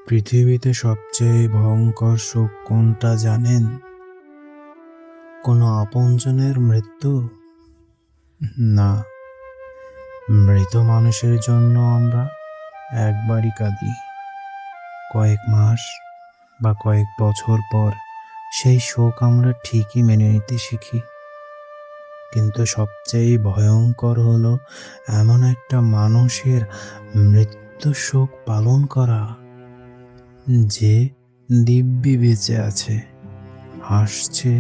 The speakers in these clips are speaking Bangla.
পৃথিবীতে সবচেয়ে ভয়ঙ্কর শোক কোনটা জানেন? কোনো আপনজনের মৃত্যু? না, মৃত মানুষের জন্য আমরা একবারই কাঁদি। কয়েক মাস বা কয়েক বছর পর সেই শোক আমরা ঠিকই মেনে নিতে শিখি। কিন্তু সবচেয়ে ভয়ঙ্কর হলো এমন একটা মানুষের মৃত্যু শোক পালন করা, যে দিব্যি বেঁচে আছে, হাসছে,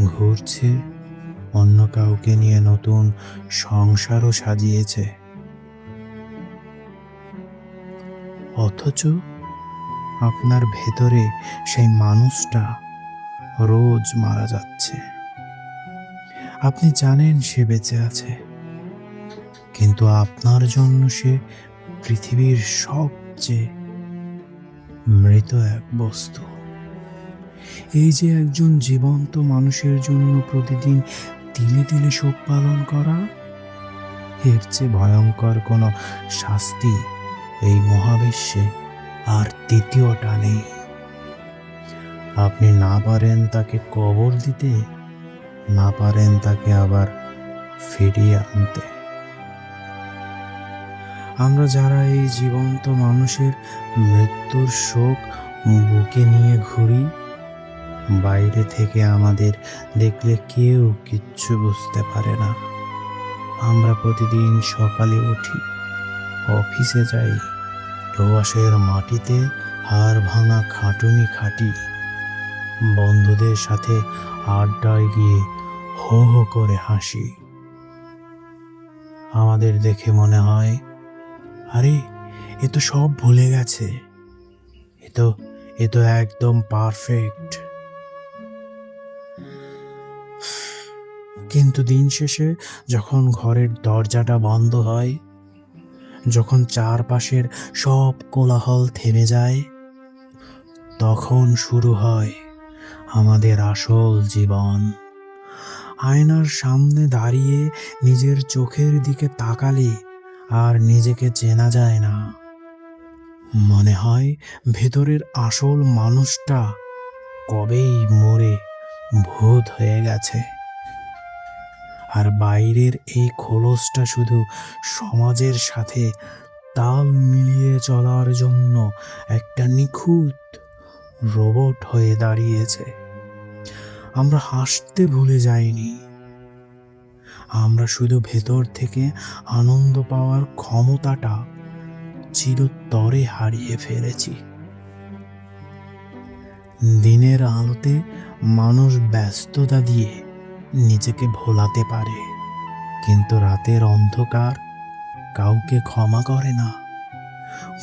ঘুরছে, অন্য কাউকে নিয়ে নতুন সংসারও সাজিয়েছে, অথচ আপনার ভেতরে সেই মানুষটা রোজ মারা যাচ্ছে। আপনি জানেন সে বেঁচে আছে, কিন্তু আপনার জন্য সে পৃথিবীর সবচেয়ে মৃত এক বস্তু। এই যে একজন জীবন্ত মানুষের জন্য প্রতিদিন তিলে তিলে শোক পালন করা, এর চেয়ে ভয়ঙ্কর কোনো শাস্তি এই মহাবিশ্বে আর দ্বিতীয়টা নেই। আপনি না পারেন তাকে কবর দিতে, না পারেন তাকে আবার ফিরিয়ে আনতে। আমরা যারা এই জীবন্ত মানুষের মৃত্যুর শোক বুকে নিয়ে ঘুরি, বাইরে থেকে আমাদের দেখলে কেউ কিচ্ছু বুঝতে পারে না। আমরা প্রতিদিন সকালে উঠি, অফিসে যাই, প্রবাসের মাটিতে হাড় ভাঙা খাটুনি খাটি, বন্ধুদের সাথে আড্ডায় গিয়ে হো হো করে হাসি। আমাদের দেখে মনে হয়, আরে এ তো সব ভুলে গেছে, এ তো একদম পারফেক্ট। কিন্তু দিন শেষে যখন ঘরের দরজাটা বন্ধ হয়, যখন চারপাশের সব কোলাহল থেমে যায়, তখন শুরু হয় আমাদের আসল জীবন। আয়নার সামনে দাঁড়িয়ে নিজের চোখের দিকে তাকালে আর নিজেকে চেনা যায় না। মনে হয় ভেতরের আসল মানুষটা কবেই মরে ভূত হয়ে গেছে, আর বাইরের এই খোলসটা শুধু সমাজের সাথে তাল মিলিয়ে চলার জন্য একটা নিখুঁত রোবট হয়ে দাঁড়িয়েছে। আমরা হাসতে ভুলে যাইনি, আমরা শুধু ভেতর থেকে আনন্দ পাওয়ার ক্ষমতাটা চিরতরে হারিয়ে ফেলেছি। দিনের আলোতে মানুষ ব্যস্ততা দিয়ে নিজেকে ভোলাতে পারে, কিন্তু রাতের অন্ধকার কাউকে ক্ষমা করে না।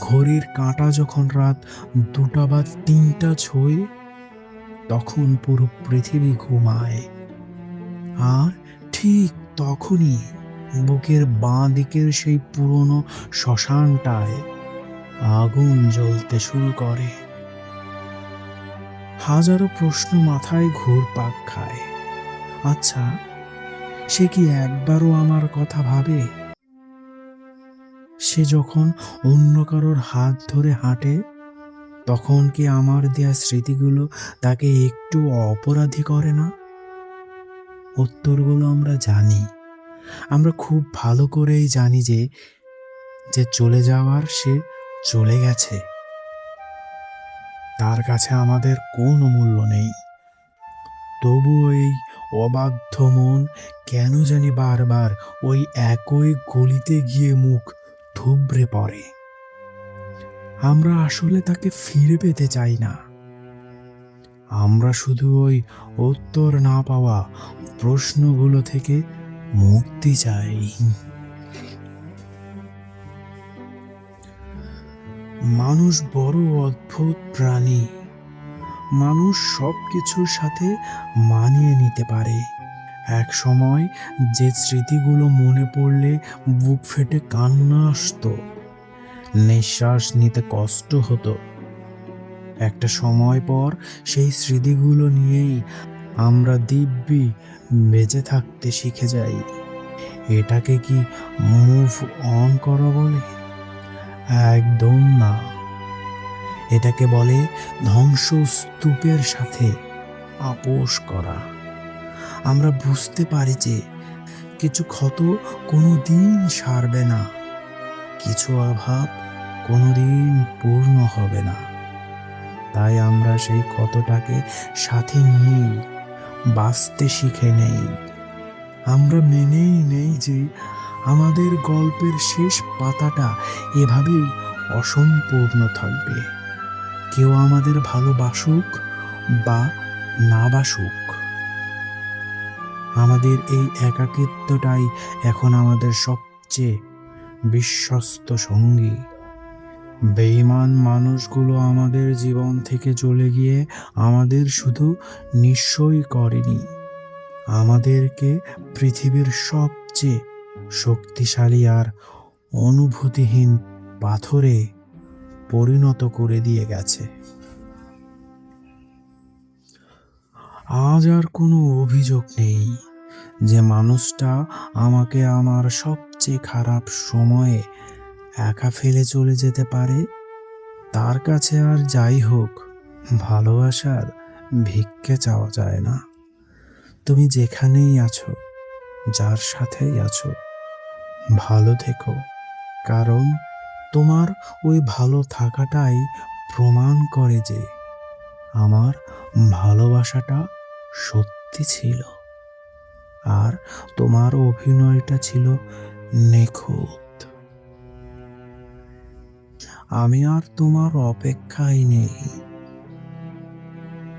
ঘড়ির কাঁটা যখন রাত 2টা বা 3টা ছোঁয়, তখন পুরো পৃথিবী ঘুমায়, আর ঠিক তখনই বুকের বাঁ দিকের সেই পুরনো শ্মশানটায় আগুন জ্বলতে শুরু করে। হাজারো প্রশ্ন মাথায় ঘুরপাক খায়। আচ্ছা, সে কি একবারও আমার কথা ভাবে? সে যখন অন্য কারোর হাত ধরে হাঁটে, তখন কি আমার দেয়া স্মৃতিগুলো তাকে একটু অপরাধী করে না? উত্তরগুলো আমরা জানি, আমরা খুব ভালো করেই জানি যে যে চলে যাওয়ার সে চলে গেছে, তার কাছে আমাদের কোনো মূল্য নেই। তবুও এই অবাধ্য মন কেন জানি বারবার ওই একই গলিতে গিয়ে মুখ থুবড়ে পড়ে। আমরা আসলে তাকে ফিরে পেতে চাই না, আমরা শুধু ওই উত্তর না পাওয়া প্রশ্নগুলো থেকে মুক্তি চাই। মানুষ বড় অদ্ভুত প্রাণী। মানুষ সব কিছুর সাথে মানিয়ে নিতে পারে। এক সময় যে স্মৃতিগুলো মনে পড়লে বুক ফেটে কান্না আসতো, নিঃশ্বাস নিতে কষ্ট হতো, একটা সময় পর সেই স্মৃতিগুলো নিয়েই আমরা দিব্যি বেঁচে থাকতে শিখে যাই। এটাকে কি মুভ অন করা বলে? একদম না। এটাকে বলে ধ্বংসস্তূপের সাথে আপোষ করা। আমরা বুঝতে পারি যে কিছু ক্ষত কোনো দিন সারবে না, কিছু অভাব কোনোদিন পূর্ণ হবে না। তাই আমরা সেই ক্ষতটাকে সাথে নিয়েই বাঁচতে শিখে নেই। আমরা মেনেই নেই যে আমাদের গল্পের শেষ পাতাটা এভাবেই অসম্পূর্ণ থাকবে। কেউ আমাদের ভালোবাসুক বা না বাসুক, আমাদের এই একাকিত্বটাই এখন আমাদের সবচেয়ে বিশ্বস্ত সঙ্গী। বেঈমান মানুষগুলো আমাদের জীবন থেকে চলে গিয়ে আমাদের শুধু নিঃস্বই করেনি, আমাদেরকে পৃথিবীর সবচেয়ে শক্তিশালী আর অনুভূতিহীন পাথরে পরিণত করে দিয়ে গেছে। আজ আর কোনো অভিযোগ নেই যে মানুষটা আমাকে আমার সবচেয়ে খারাপ সময়ে একা ফেলে চলে যেতে পারে। তার কাছে আর যাই হোক, ভালোবাসার ভিক্ষে চাওয়া যায় না। তুমি যেখানেই আছো, যার সাথেই আছো, ভালো থেকো, কারণ তোমার ওই ভালো থাকাটাই প্রমাণ করে যে আমার ভালোবাসাটা সত্যি ছিল আর তোমার অভিনয়টা ছিল নিখুঁত। আমি আর তোমার অপেক্ষায় নেই।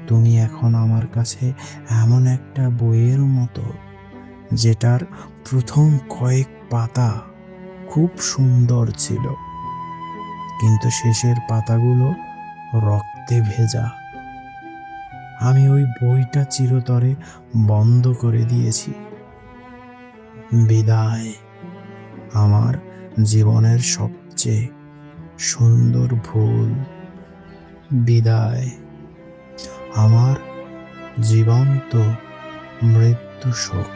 তুমি এখন আমার কাছে এমন একটা বইয়ের মতো, যেটার প্রথম কয়েক পাতা খুব সুন্দর ছিল, কিন্তু শেষের পাতাগুলো রক্তে ভেজা। আমি ওই বইটা চিরতরে বন্ধ করে দিয়েছি। বিদায়, আমার জীবনের সবচেয়ে সুন্দর ভুল। বিদায়, আমার জীবন্ত মৃত্যু শোক।